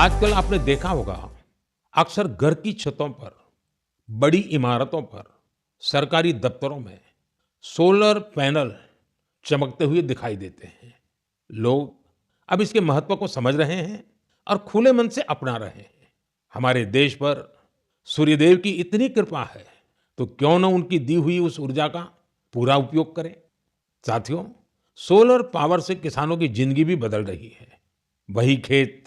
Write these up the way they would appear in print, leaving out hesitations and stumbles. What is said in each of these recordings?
आजकल आपने देखा होगा, अक्सर घर की छतों पर, बड़ी इमारतों पर, सरकारी दफ्तरों में सोलर पैनल चमकते हुए दिखाई देते हैं। लोग अब इसके महत्व को समझ रहे हैं और खुले मन से अपना रहे हैं। हमारे देश पर सूर्यदेव की इतनी कृपा है, तो क्यों न उनकी दी हुई उस ऊर्जा का पूरा उपयोग करें। साथियों, सोलर पावर से किसानों की जिंदगी भी बदल रही है। वही खेत,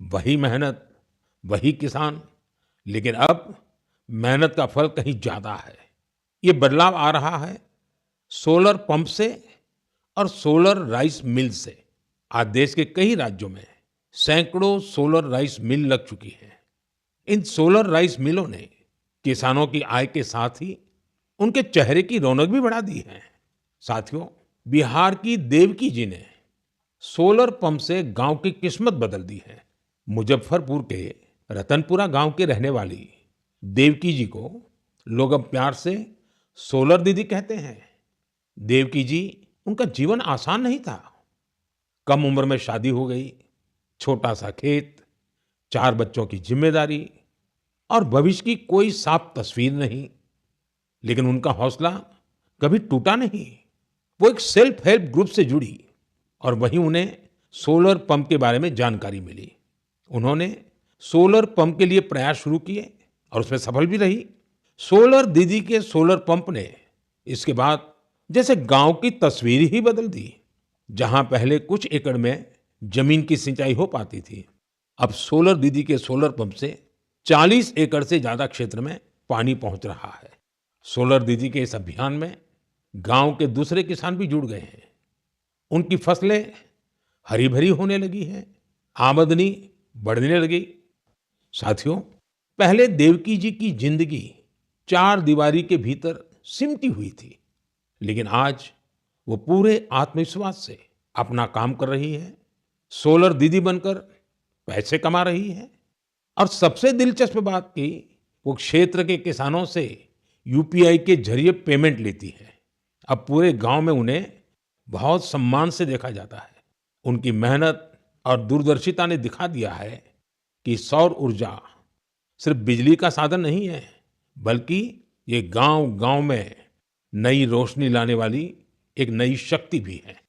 वही मेहनत, वही किसान, लेकिन अब मेहनत का फल कहीं ज्यादा है। ये बदलाव आ रहा है सोलर पंप से और सोलर राइस मिल से। आज देश के कई राज्यों में सैकड़ों सोलर राइस मिल लग चुकी हैं। इन सोलर राइस मिलों ने किसानों की आय के साथ ही उनके चेहरे की रौनक भी बढ़ा दी है। साथियों, बिहार की देवकी जी ने सोलर पंप से गांव की किस्मत बदल दी है। मुजफ्फरपुर के रतनपुरा गांव की रहने वाली देवकी जी को लोग अब प्यार से सोलर दीदी कहते हैं। देवकी जी, उनका जीवन आसान नहीं था। कम उम्र में शादी हो गई, छोटा सा खेत, 4 बच्चों की जिम्मेदारी और भविष्य की कोई साफ तस्वीर नहीं। लेकिन उनका हौसला कभी टूटा नहीं। वो एक सेल्फ हेल्प ग्रुप से जुड़ी और वहीं उन्हें सोलर पंप के बारे में जानकारी मिली। उन्होंने सोलर पंप के लिए प्रयास शुरू किए और उसमें सफल भी रही। सोलर दीदी के सोलर पंप ने इसके बाद जैसे गांव की तस्वीर ही बदल दी। जहां पहले कुछ एकड़ में जमीन की सिंचाई हो पाती थी, अब सोलर दीदी के सोलर पंप से 40 एकड़ से ज्यादा क्षेत्र में पानी पहुंच रहा है। सोलर दीदी के इस अभियान में गांव के दूसरे किसान भी जुड़ गए हैं। उनकी फसलें हरी भरी होने लगी हैं, आमदनी बढ़ने लगी। साथियों, पहले देवकी जी की जिंदगी 4 दीवारी के भीतर सिमटी हुई थी, लेकिन आज वो पूरे आत्मविश्वास से अपना काम कर रही है। सोलर दीदी बनकर पैसे कमा रही है और सबसे दिलचस्प बात की, वो क्षेत्र के किसानों से यूपीआई के जरिए पेमेंट लेती है। अब पूरे गांव में उन्हें बहुत सम्मान से देखा जाता है। उनकी मेहनत और दूरदर्शिता ने दिखा दिया है कि सौर ऊर्जा सिर्फ बिजली का साधन नहीं है, बल्कि ये गांव-गांव में नई रोशनी लाने वाली एक नई शक्ति भी है।